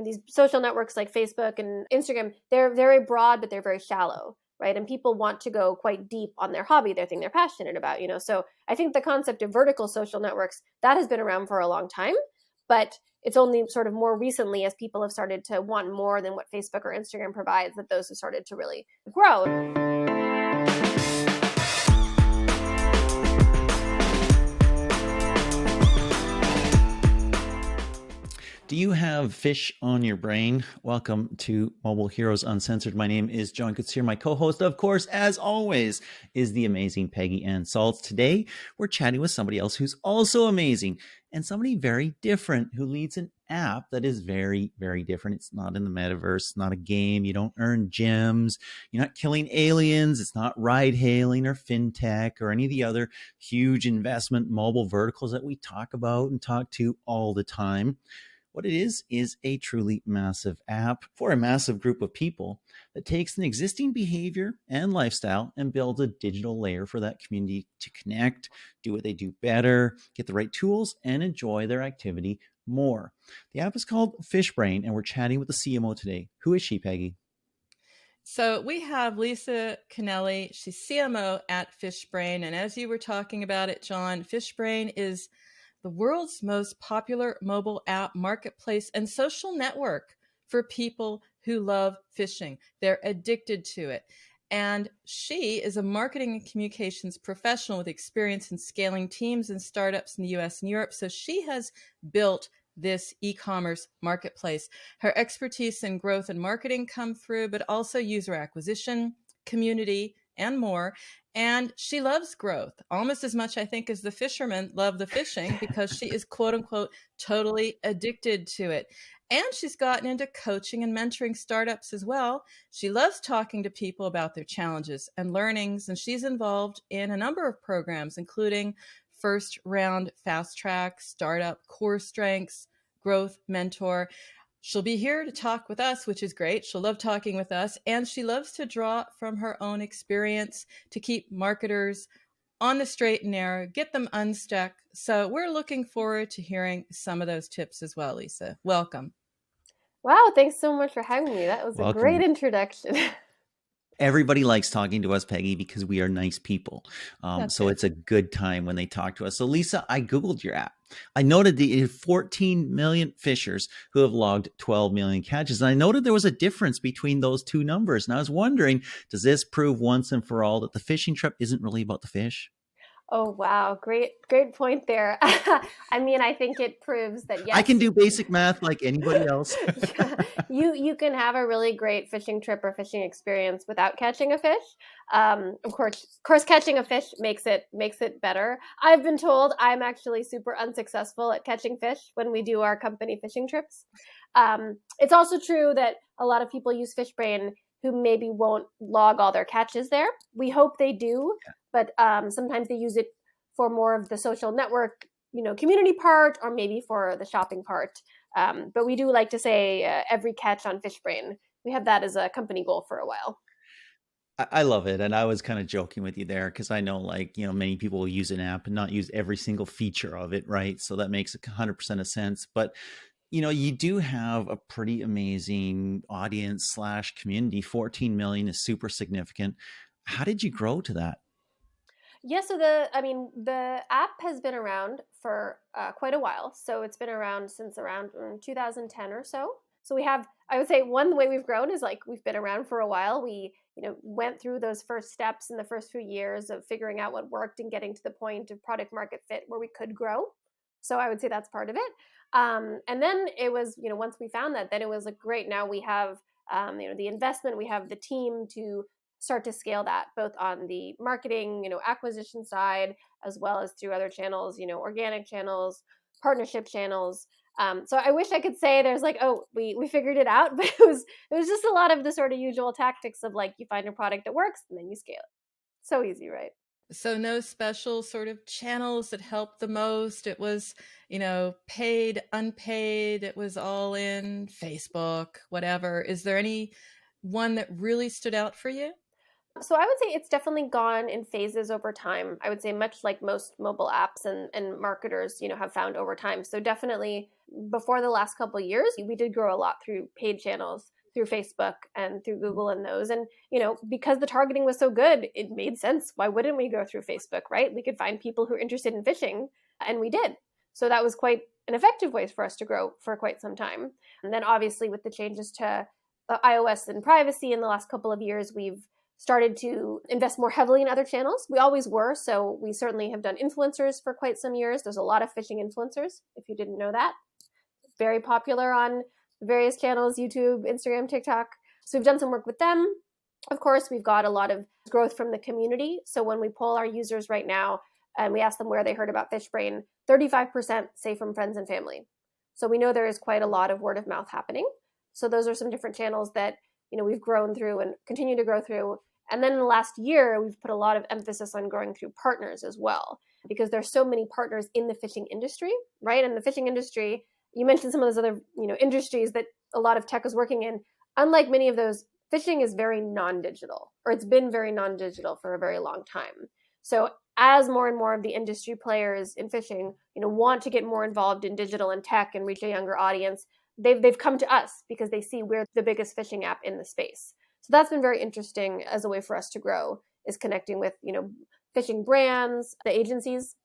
these social networks like Facebook and Instagram, they're very broad, but they're very shallow, right? And people want to go quite deep on their hobby, their thing they're passionate about, So I think the concept of vertical social networks, that has been around for a long time, but it's only sort of more recently as people have started to want more than what Facebook or Instagram provides that those have started to really grow. Do you have fish on your brain? Welcome to Mobile Heroes Uncensored. My name is John Kutzir. My co-host, of course, as always, is the amazing Peggy Ann Saltz. Today, we're chatting with somebody else who's also amazing and somebody very different who leads an app that is very, very different. It's not in the metaverse, not a game. You don't earn gems. You're not killing aliens. It's not ride hailing or fintech or any of the other huge investment mobile verticals that we talk about and talk to all the time. What it is a truly massive app for a massive group of people that takes an existing behavior and lifestyle and builds a digital layer for that community to connect, do what they do better, get the right tools, and enjoy their activity more. The app is called Fishbrain, and we're chatting with the CMO today. Who is she, Peggy? So we have Lisa Kennelly. She's CMO at Fishbrain. And as you were talking about it, John, Fishbrain is the world's most popular mobile app, marketplace, and social network for people who love fishing. They're addicted to it. And she is a marketing and communications professional with experience in scaling teams and startups in the US and Europe. So she has built this e-commerce marketplace. Her expertise in growth and marketing come through, but also user acquisition, community, and more. And she loves growth almost as much, I think, as the fishermen love the fishing because she is, quote unquote, totally addicted to it. And she's gotten into coaching and mentoring startups as well. She loves talking to people about their challenges and learnings. And she's involved in a number of programs, including First Round, Fast Track, Startup, Core Strengths, Growth Mentor. She'll be here to talk with us, which is great. She'll love talking with us. And she loves to draw from her own experience to keep marketers on the straight and narrow, get them unstuck. So we're looking forward to hearing some of those tips as well, Lisa. Welcome. Wow, thanks so much for having me. That was a great introduction. Everybody likes talking to us, Peggy, because we are nice people. So it's a good time when they talk to us. So Lisa, I Googled your app. I noted the 14 million fishers who have logged 12 million catches. And I noted there was a difference between those two numbers. And I was wondering, does this prove once and for all that the fishing trip isn't really about the fish? Oh, wow. Great point there. I mean, I think it proves that, yes. I can do basic math like anybody else. Yeah, you can have a really great fishing trip or fishing experience without catching a fish. Of course, catching a fish makes it better. I've been told I'm actually super unsuccessful at catching fish when we do our company fishing trips. It's also true that a lot of people use Fishbrain who maybe won't log all their catches there. We hope they do, but sometimes they use it for more of the social network, community part, or maybe for the shopping part. But we do like to say every catch on Fishbrain. We have that as a company goal for a while. I love it. And I was kind of joking with you there because I know many people will use an app and not use every single feature of it, right? So that makes 100% of sense. But you do have a pretty amazing audience / community. 14 million is super significant. How did you grow to that? Yeah, so the app has been around for quite a while. So it's been around since around 2010 or so. So I would say one way we've grown is we've been around for a while. We, went through those first steps in the first few years of figuring out what worked and getting to the point of product market fit where we could grow. So I would say that's part of it. And then it was, once we found that, then it was great. Now we have, the investment, we have the team to start to scale that both on the marketing, acquisition side, as well as through other channels, organic channels, partnership channels. So I wish I could say there's we figured it out, but it was just a lot of the sort of usual tactics of you find a product that works and then you scale it. So easy, right? So no special sort of channels that helped the most. It was, paid, unpaid. It was all in Facebook, whatever. Is there any one that really stood out for you? So I would say it's definitely gone in phases over time. I would say much like most mobile apps and marketers, have found over time. So definitely before the last couple of years, we did grow a lot through paid channels, through Facebook and through Google and those. And, because the targeting was so good, it made sense. Why wouldn't we go through Facebook, right? We could find people who are interested in fishing, and we did. So that was quite an effective way for us to grow for quite some time. And then obviously with the changes to iOS and privacy in the last couple of years, we've started to invest more heavily in other channels. We always were, so we certainly have done influencers for quite some years. There's a lot of fishing influencers, if you didn't know that. Very popular on various channels, YouTube, Instagram, TikTok. So we've done some work with them. Of course, we've got a lot of growth from the community. So when we poll our users right now and we ask them where they heard about Fishbrain, 35% say from friends and family. So we know there is quite a lot of word of mouth happening. So those are some different channels that we've grown through and continue to grow through. And then in the last year, we've put a lot of emphasis on growing through partners as well, because there's so many partners in the fishing industry, right? And the fishing industry, you mentioned some of those other, industries that a lot of tech is working in. Unlike many of those, fishing is very non-digital, or it's been very non-digital for a very long time. So as more and more of the industry players in fishing, want to get more involved in digital and tech and reach a younger audience, they've come to us because they see we're the biggest fishing app in the space. So that's been very interesting as a way for us to grow, is connecting with, fishing brands, the agencies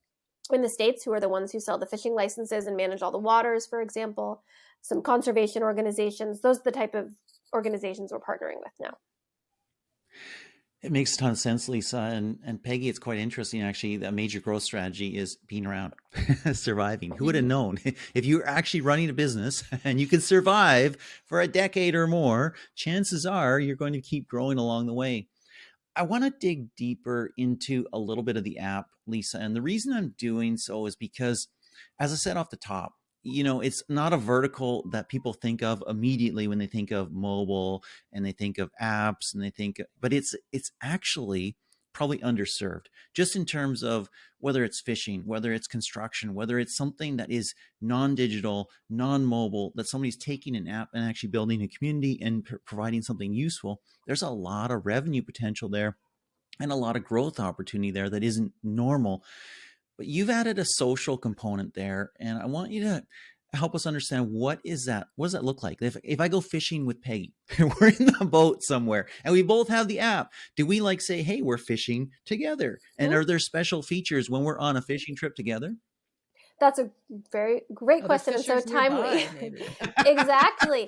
in the States who are the ones who sell the fishing licenses and manage all the waters, for example, some conservation organizations. Those are the type of organizations we're partnering with now. It makes a ton of sense, Lisa. And Peggy, it's quite interesting, actually. The major growth strategy is being around, surviving. Who would have known? If you're actually running a business and you can survive for a decade or more, chances are you're going to keep growing along the way. I want to dig deeper into a little bit of the app, Lisa. And the reason I'm doing so is because, as I said off the top, it's not a vertical that people think of immediately when they think of mobile and they think of apps and but it's actually probably underserved, just in terms of whether it's fishing, whether it's construction, whether it's something that is non-digital, non-mobile, that somebody's taking an app and actually building a community and providing something useful. There's a lot of revenue potential there and a lot of growth opportunity there that isn't normal. But you've added a social component there, and I want you to help us understand what does that look like? If I go fishing with Peggy, we're in the boat somewhere, and we both have the app, do we say, hey, we're fishing together? And are there special features when we're on a fishing trip together? That's a very great question, and so timely. Exactly.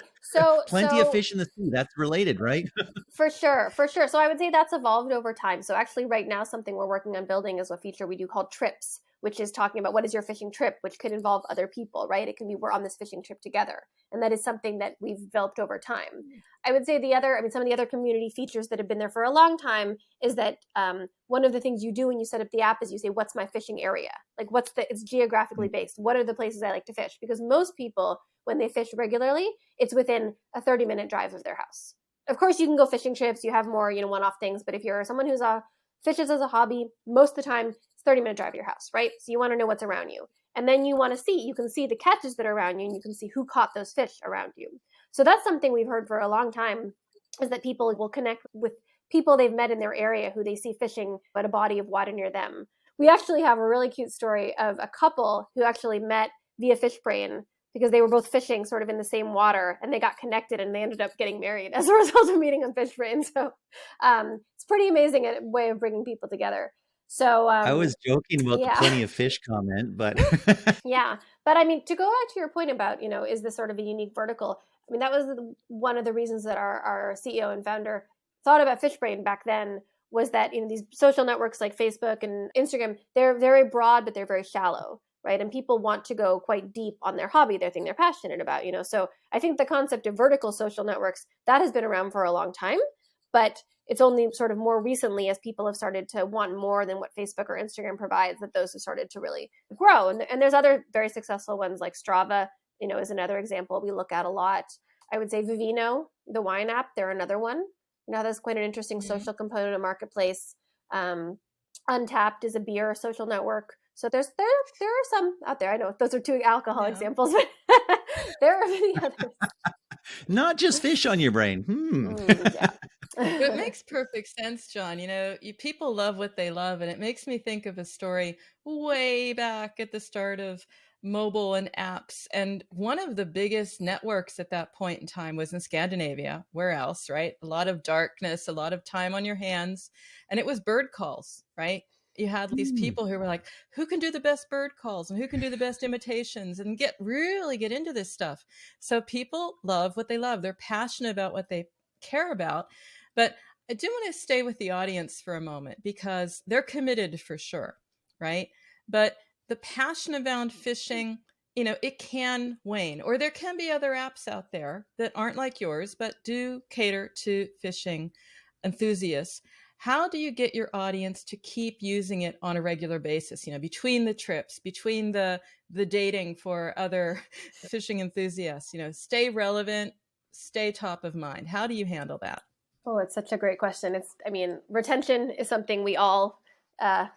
Plenty of fish in the sea. That's related, right? For sure. So I would say that's evolved over time. So actually right now, something we're working on building is a feature we do called trips, which is talking about what is your fishing trip, which could involve other people, right? It can be we're on this fishing trip together. And that is something that we've developed over time. I would say some of the other community features that have been there for a long time is that one of the things you do when you set up the app is you say, what's my fishing area? It's geographically based. What are the places I like to fish? Because most people, when they fish regularly, it's within a 30-minute drive of their house. Of course, you can go fishing trips. You have more, one-off things. But if you're someone who's fishes as a hobby, most of the time, it's 30-minute drive to your house, right? So you want to know what's around you. And then you can see the catches that are around you, and you can see who caught those fish around you. So that's something we've heard for a long time, is that people will connect with people they've met in their area who they see fishing at a body of water near them. We actually have a really cute story of a couple who actually met via Fishbrain because they were both fishing sort of in the same water, and they got connected and they ended up getting married as a result of meeting on Fishbrain. So it's pretty amazing a way of bringing people together. So I was joking about the plenty of fish comment, but yeah. But I mean, to go back to your point about, is this sort of a unique vertical? I mean, that was one of the reasons that our CEO and founder thought about Fishbrain back then, was that, these social networks like Facebook and Instagram, they're very broad, but they're very shallow, right? And people want to go quite deep on their hobby, their thing they're passionate about, So I think the concept of vertical social networks, that has been around for a long time, but it's only sort of more recently, as people have started to want more than what Facebook or Instagram provides, that those have started to really grow. And there's other very successful ones like Strava, is another example we look at a lot. I would say Vivino, the wine app, they're another one. That's quite an interesting social component of marketplace. Untapped is a beer social network. So there are some out there. I know those are two alcohol examples, but there are many others. Not just fish on your brain. Yeah, It makes perfect sense, John. People love what they love, and it makes me think of a story way back at the start of mobile and apps. And one of the biggest networks at that point in time was in Scandinavia. Where else, right? A lot of darkness, a lot of time on your hands, and it was bird calls, right? You had these Mm. people who were like, who can do the best bird calls and who can do the best imitations and really get into this stuff. So people love what they love. They're passionate about what they care about. But I do want to stay with the audience for a moment because they're committed for sure, right? But the passion around fishing, it can wane, or there can be other apps out there that aren't like yours, but do cater to fishing enthusiasts. How do you get your audience to keep using it on a regular basis, between the trips, between the dating for other fishing enthusiasts, stay relevant, stay top of mind? How do you handle that? Oh, it's such a great question. Retention is something we all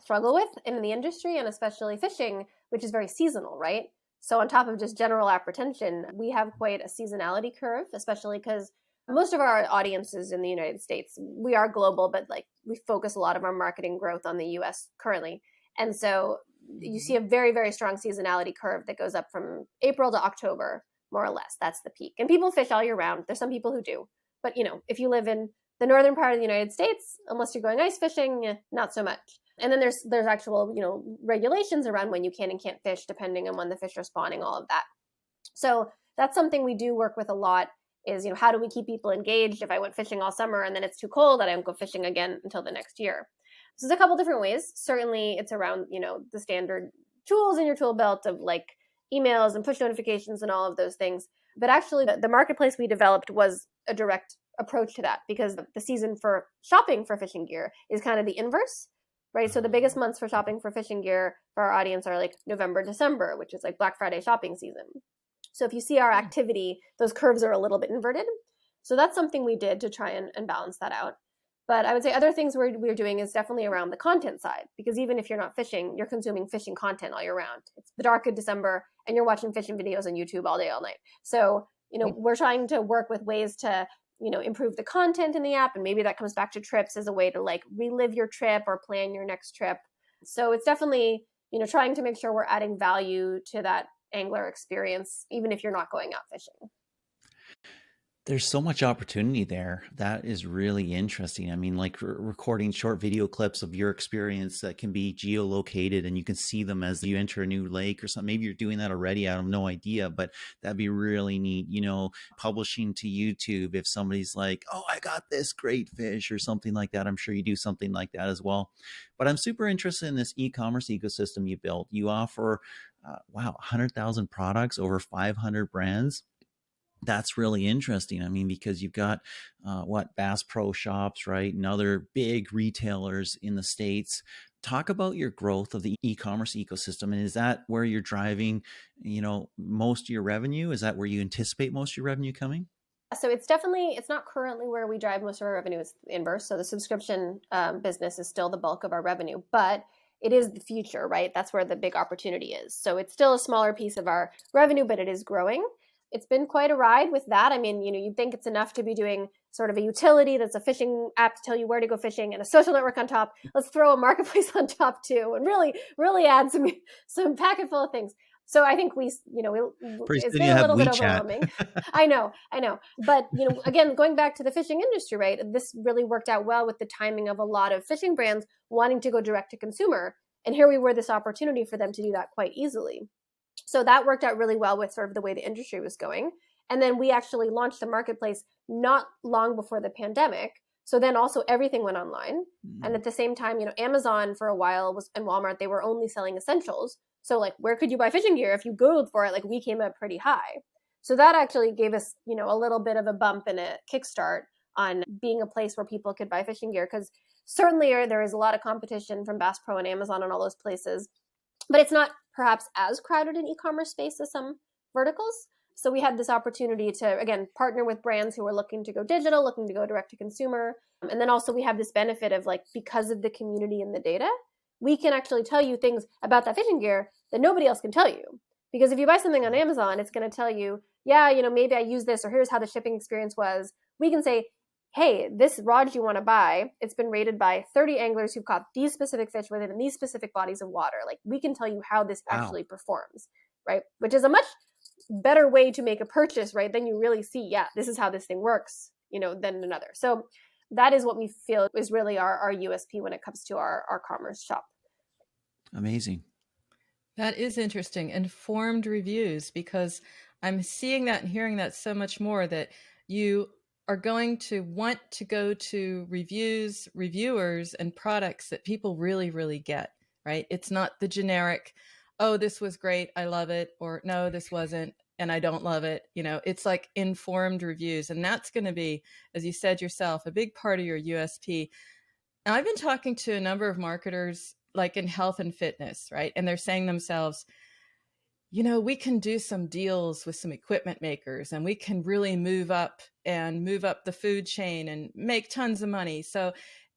struggle with in the industry, and especially fishing, which is very seasonal, right? So on top of just general app retention, we have quite a seasonality curve, especially because most of our audiences in the United States, we are global, but like we focus a lot of our marketing growth on the US currently. And so you see a very, very strong seasonality curve that goes up from April to October, more or less. That's the peak. And people fish all year round. There's some people who do. But, if you live in the northern part of the United States, unless you're going ice fishing, not so much. And then there's actual, regulations around when you can and can't fish, depending on when the fish are spawning, all of that. So that's something we do work with a lot is, how do we keep people engaged if I went fishing all summer and then it's too cold that I don't go fishing again until the next year? So there's a couple different ways. Certainly it's around, the standard tools in your tool belt of like emails and push notifications and all of those things. But actually the marketplace we developed was a direct approach to that because the season for shopping for fishing gear is kind of the inverse, right? So the biggest months for shopping for fishing gear for our audience are like November, December, which is like Black Friday shopping season. So if you see our activity, those curves are a little bit inverted. So that's something we did to try and balance that out. But I would say other things we're doing is definitely around the content side, because even if you're not fishing, you're consuming fishing content all year round. It's the dark of December and you're watching fishing videos on YouTube all day, all night. So, we're trying to work with ways to, improve the content in the app. And maybe that comes back to trips as a way to like relive your trip or plan your next trip. So it's definitely, trying to make sure we're adding value to that angler experience, even if you're not going out fishing. There's so much opportunity there. That is really interesting. I mean, like recording short video clips of your experience that can be geolocated and you can see them as you enter a new lake or something. Maybe you're doing that already. I have no idea, but that'd be really neat. Publishing to YouTube if somebody's like, oh, I got this great fish or something like that. I'm sure you do something like that as well. But I'm super interested in this e-commerce ecosystem you built. You offer, 100,000 products, over 500 brands. That's really interesting. I mean, because you've got Bass Pro Shops, right, and other big retailers in the States. Talk about your growth of the e-commerce ecosystem, and is that where you're driving, most of your revenue? Is that where you anticipate most of your revenue coming? So it's not currently where we drive most of our revenue. It's the inverse. So the subscription business is still the bulk of our revenue, but it is the future, right? That's where the big opportunity is. So it's still a smaller piece of our revenue, but it is growing. It's been quite a ride with that. I mean, you'd think it's enough to be doing sort of a utility that's a fishing app to tell you where to go fishing and a social network on top. Let's throw a marketplace on top too, and really add some packet full of things. So I think Pretty it's soon been you a have little bit WeChat. overwhelming. I know. But, again, going back to the fishing industry, right? This really worked out well with the timing of a lot of fishing brands wanting to go direct to consumer. And here we were, this opportunity for them to do that quite easily. So that worked out really well with sort of the way the industry was going. And then we actually launched the marketplace not long before the pandemic. So then also everything went online. And at the same time, Amazon for a while and Walmart, they were only selling essentials. So like, where could you buy fishing gear? If you Googled for it, like we came up pretty high. So that actually gave us, a little bit of a bump and a kickstart on being a place where people could buy fishing gear. Because certainly there is a lot of competition from Bass Pro and Amazon and all those places, but it's not perhaps as crowded an e-commerce space as some verticals. So we had this opportunity to, again, partner with brands who are looking to go digital, looking to go direct to consumer. And then also we have this benefit of like, because of the community and the data, we can actually tell you things about that fishing gear that nobody else can tell you. Because if you buy something on Amazon, it's going to tell you, maybe I use this, or here's how the shipping experience was. We can say, hey, this rod you want to buy, it's been rated by 30 anglers who've caught these specific fish within these specific bodies of water. Like, we can tell you how this Wow. actually performs, right? Which is a much better way to make a purchase, right? Then you really see, yeah, this is how this thing works, than another. So that is what we feel is really our USP when it comes to our commerce shop. Amazing. That is interesting. Informed reviews, because I'm seeing that and hearing that so much more, that you are going to want to go to reviews, reviewers, and products that people really, really get, right? It's not the generic, oh, this was great, I love it, or no, this wasn't, and I don't love it. It's like informed reviews. And that's going to be, as you said yourself, a big part of your USP. And I've been talking to a number of marketers like in health and fitness, right? And they're saying themselves, we can do some deals with some equipment makers, and we can really move up the food chain and make tons of money. So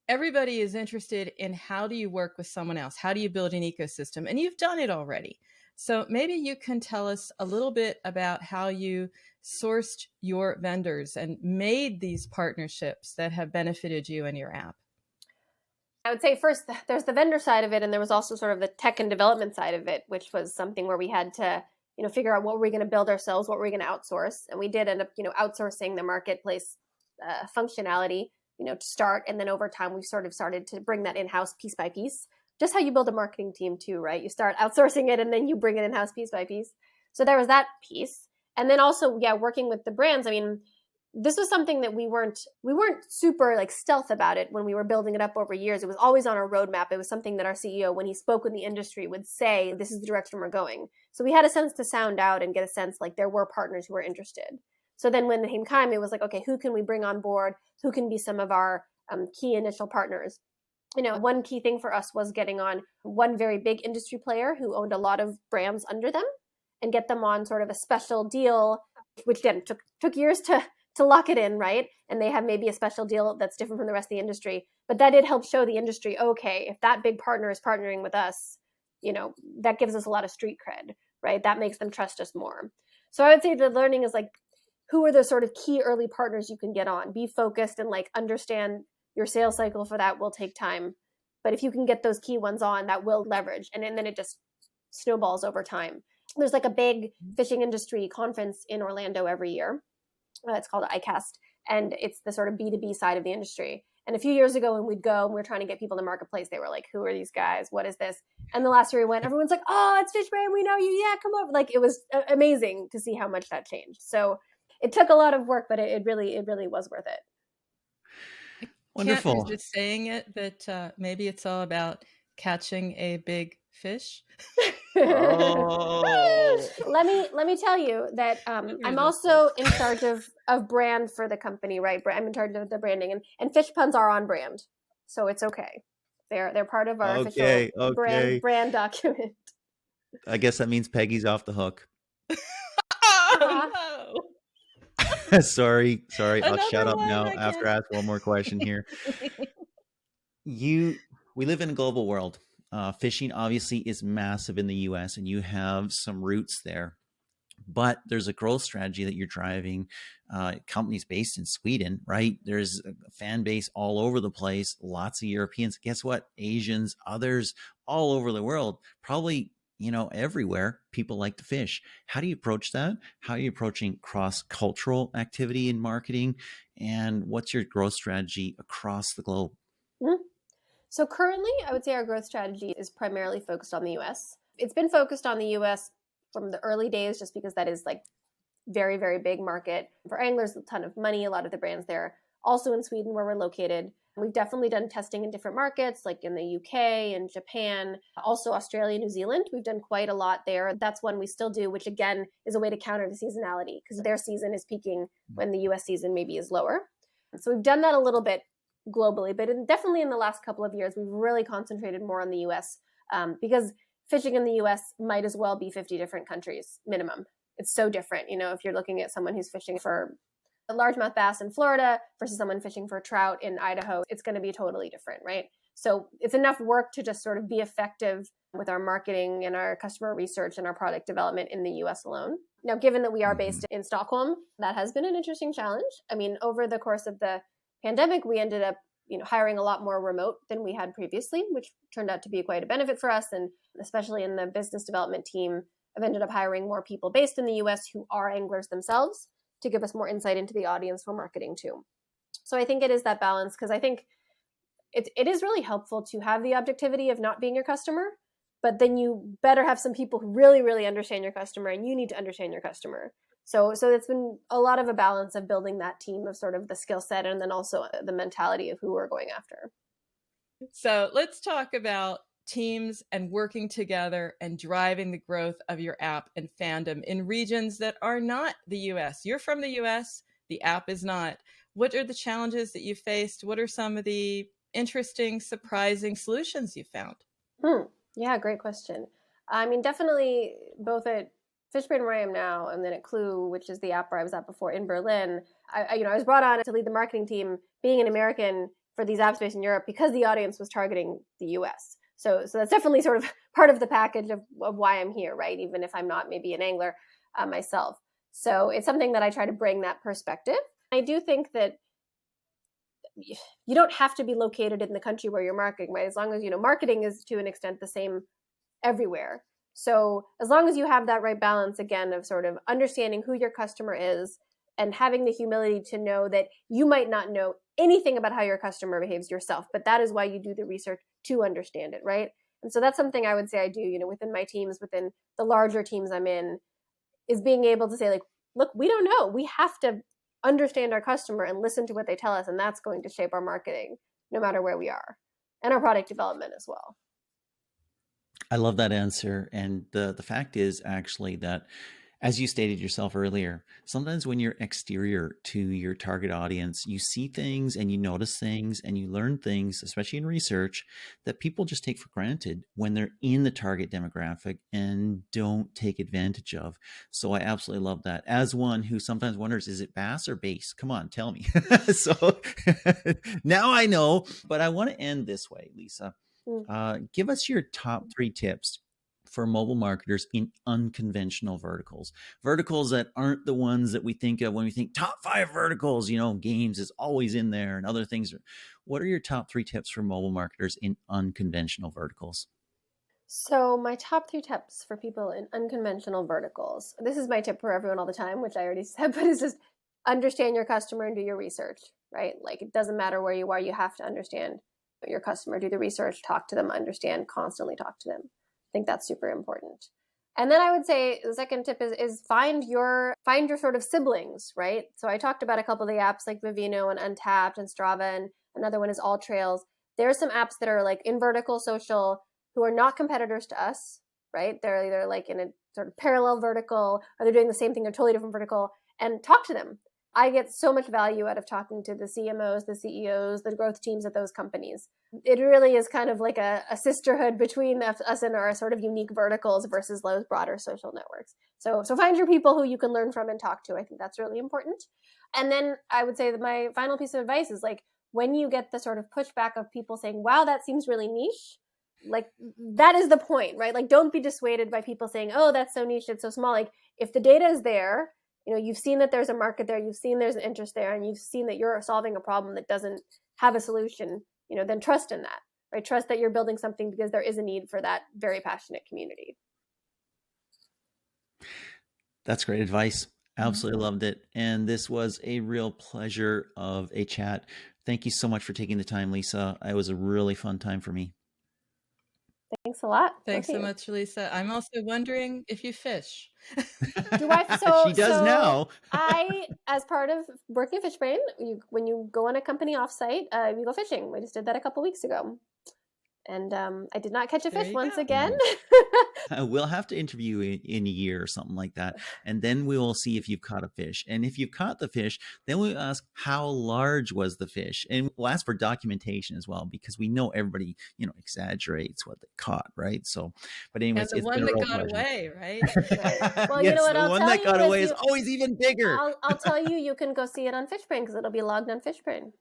everybody is interested in, how do you work with someone else? How do you build an ecosystem? And you've done it already. So maybe you can tell us a little bit about how you sourced your vendors and made these partnerships that have benefited you and your app. I would say first, there's the vendor side of it, and there was also sort of the tech and development side of it, which was something where we had to, figure out what were we going to build ourselves, what were we going to outsource, and we did end up, outsourcing the marketplace functionality, to start, and then over time we sort of started to bring that in-house piece by piece. Just how you build a marketing team too, right? You start outsourcing it, and then you bring it in-house piece by piece. So there was that piece, and then also, working with the brands. I mean, this was something that we weren't super like stealth about it when we were building it up over years. It was always on our roadmap. It was something that our CEO, when he spoke with the industry, would say, this is the direction we're going. So we had a sense to sound out and get a sense like there were partners who were interested. So then when it came time, it was like, okay, who can we bring on board? Who can be some of our key initial partners? One key thing for us was getting on one very big industry player who owned a lot of brands under them, and get them on sort of a special deal, which then took years to lock it in, right? And they have maybe a special deal that's different from the rest of the industry. But that did help show the industry, okay, if that big partner is partnering with us, that gives us a lot of street cred, right? That makes them trust us more. So I would say the learning is like, who are the sort of key early partners you can get on? Be focused and like understand your sales cycle for that will take time. But if you can get those key ones on, that will leverage. And then it just snowballs over time. There's like a big fishing industry conference in Orlando every year. It's called ICAST, and it's the sort of B2B side of the industry. And a few years ago when we'd go and we were trying to get people in the marketplace, they were like, who are these guys? What is this? And the last year we went, everyone's like, oh, it's Fishbrain. We know you. Yeah, come over. Like, it was amazing to see how much that changed. So it took a lot of work, but it really was worth it. Wonderful. Can't resist saying it that maybe it's all about catching a big fish. Oh. Let me tell you that I'm also in charge of brand for the company, right? I'm in charge of the branding, and fish puns are on brand, so it's okay. They're part of our official brand document. I guess that means Peggy's off the hook. Oh, no. Sorry. I'll shut up now after I ask one more question here. We live in a global world. Fishing obviously is massive in the US, and you have some roots there. But there's a growth strategy that you're driving. Companies based in Sweden, right? There's a fan base all over the place. Lots of Europeans. Guess what? Asians, others all over the world. Probably, everywhere people like to fish. How do you approach that? How are you approaching cross-cultural activity in marketing? And what's your growth strategy across the globe? Mm-hmm. So currently, I would say our growth strategy is primarily focused on the US. It's been focused on the US from the early days, just because that is like very, very big market for anglers, a ton of money, a lot of the brands there. Also in Sweden, where we're located. We've definitely done testing in different markets, like in the UK and Japan, also Australia, New Zealand. We've done quite a lot there. That's one we still do, which again is a way to counter the seasonality, because their season is peaking when the US season maybe is lower. So we've done that a little bit globally, but definitely in the last couple of years, we've really concentrated more on the US because fishing in the US might as well be 50 different countries minimum. It's so different. If you're looking at someone who's fishing for a largemouth bass in Florida versus someone fishing for trout in Idaho, it's going to be totally different, right? So it's enough work to just sort of be effective with our marketing and our customer research and our product development in the US alone. Now, given that we are based in Stockholm, that has been an interesting challenge. I mean, over the course of the pandemic, we ended up hiring a lot more remote than we had previously, which turned out to be quite a benefit for us. And especially in the business development team, I've ended up hiring more people based in the US who are anglers themselves to give us more insight into the audience for marketing too. So I think it is that balance, because I think it is really helpful to have the objectivity of not being your customer, but then you better have some people who really, really understand your customer, and you need to understand your customer. So it's been a lot of a balance of building that team of sort of the skill set and then also the mentality of who we're going after. So let's talk about teams and working together and driving the growth of your app and fandom in regions that are not the US. You're from the US, the app is not. What are the challenges that you faced? What are some of the interesting, surprising solutions you found? Yeah, great question. I mean, definitely both at Fishbrain, where I am now, and then at Clue, which is the app where I was at before in Berlin. I was brought on to lead the marketing team, being an American for these apps based in Europe, because the audience was targeting the US. So that's definitely sort of part of the package of why I'm here, right? Even if I'm not maybe an angler myself. So it's something that I try to bring that perspective. I do think that you don't have to be located in the country where you're marketing, right? As long as, marketing is to an extent the same everywhere. So as long as you have that right balance, again, of sort of understanding who your customer is and having the humility to know that you might not know anything about how your customer behaves yourself, but that is why you do the research to understand it, right? And so that's something I would say I do, within my teams, within the larger teams I'm in, is being able to say, like, look, we don't know. We have to understand our customer and listen to what they tell us, and that's going to shape our marketing no matter where we are, and our product development as well. I love that answer. And the fact is actually that, as you stated yourself earlier, sometimes when you're exterior to your target audience, you see things and you notice things and you learn things, especially in research, that people just take for granted when they're in the target demographic and don't take advantage of. So I absolutely love that. As one who sometimes wonders, is it bass or bass? Come on, tell me. So now I know, but I want to end this way, Lisa. Give us your top 3 tips for mobile marketers in unconventional verticals that aren't the ones that we think of when we think top 5 verticals. Games is always in there and other things. What are your top 3 tips for mobile marketers in unconventional verticals? So my top 3 tips for people in unconventional verticals. This is my tip for everyone all the time, which I already said, but it's just understand your customer and do your research, right? Like, it doesn't matter where you are, you have to understand your customer, do the research, talk to them, understand, constantly talk to them. I think that's super important. And then I would say the second tip is find your sort of siblings, right? So I talked about a couple of the apps like Vivino and Untapped and Strava, and another one is All Trails. There are some apps that are like in vertical social who are not competitors to us, right? They're either like in a sort of parallel vertical, or they're doing the same thing in a totally different vertical, and talk to them. I get so much value out of talking to the CMOs, the CEOs, the growth teams at those companies. It really is kind of like a sisterhood between us and our sort of unique verticals versus those broader social networks. So find your people who you can learn from and talk to. I think that's really important. And then I would say that my final piece of advice is, like, when you get the sort of pushback of people saying, wow, that seems really niche, like, that is the point, right? Like, don't be dissuaded by people saying, oh, that's so niche, it's so small. Like, if the data is there, you've seen that there's a market there, you've seen there's an interest there, and you've seen that you're solving a problem that doesn't have a solution, then trust in that, right? Trust that you're building something because there is a need for that very passionate community. That's great advice. Absolutely loved it. And this was a real pleasure of a chat. Thank you so much for taking the time, Lisa. It was a really fun time for me. Thanks a lot. Thanks so much, Lisa. I'm also wondering if you fish. Do I? So she does now. I, as part of working at Fishbrain, when you go on a company offsite, you go fishing. We just did that a couple weeks ago. And I did not catch a fish once again. We'll have to interview you in a year or something like that. And then we will see if you've caught a fish. And if you've caught the fish, then we'll ask how large was the fish. And we'll ask for documentation as well, because we know everybody, exaggerates what they caught, right? So, but anyways, and the one that got away, right? Well, yes, you know what? The one that got away is always even bigger. I'll tell you, you can go see it on Fishbrain because it'll be logged on Fishbrain.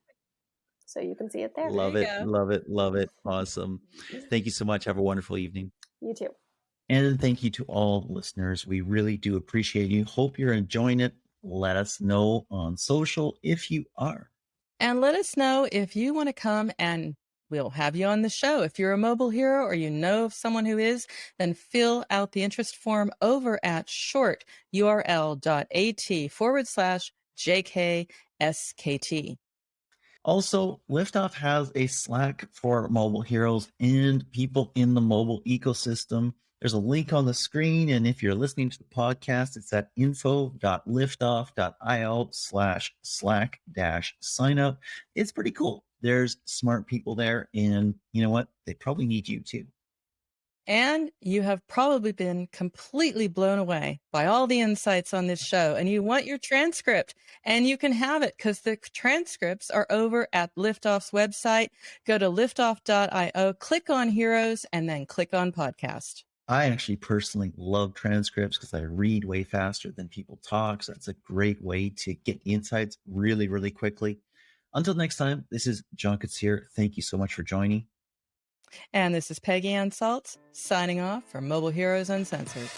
So you can see it there. Love it. Love it. Love it. Awesome. Thank you so much. Have a wonderful evening. You too. And thank you to all listeners. We really do appreciate you. Hope you're enjoying it. Let us know on social if you are. And let us know if you want to come and we'll have you on the show. If you're a mobile hero or you know of someone who is, then fill out the interest form over at shorturl.at/JKSKT. Also, Liftoff has a Slack for mobile heroes and people in the mobile ecosystem. There's a link on the screen. And if you're listening to the podcast, it's at info.liftoff.io/Slack-sign up. It's pretty cool. There's smart people there. And you know what? They probably need you too. And you have probably been completely blown away by all the insights on this show, and you want your transcript, and you can have it because the transcripts are over at Liftoff's website. Go to liftoff.io, click on Heroes, and then click on Podcast. I actually personally love transcripts because I read way faster than people talk. So that's a great way to get insights really, really quickly. Until next time, this is John Katsir. Thank you so much for joining. And this is Peggy Ann Saltz signing off for Mobile Heroes Uncensored.